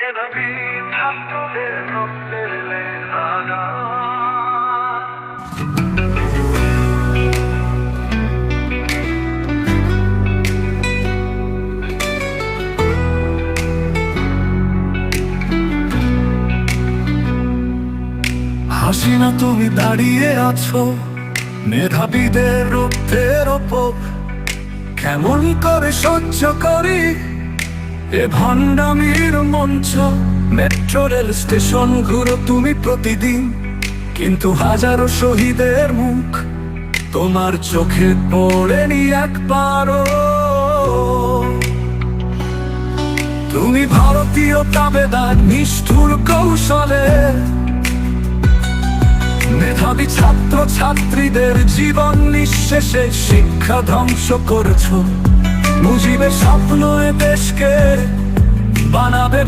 মেধাবী ছাত্রদের রক্তের লেখা গান। হাসিনা তুমি দাঁড়িয়ে আছো মেধাবীদের রক্তের ওপর, কেমন করে সহ্য করি এ ভণ্ডামির মঞ্চ। মেট্রো রেল স্টেশন ঘুরো তুমি প্রতিদিন, কিন্তু হাজারো শহীদের মুখ তোমার চোখে পড়েনি একবারও। তুমি ভারতীয় তাবেদার নিষ্ঠুর কৌশলে মেধাবী ছাত্র ছাত্রীদের জীবন নিঃশেষে শিক্ষা ধ্বংস করেছো। মুজিবের স্বপ্ন এ দেশকে বানাবে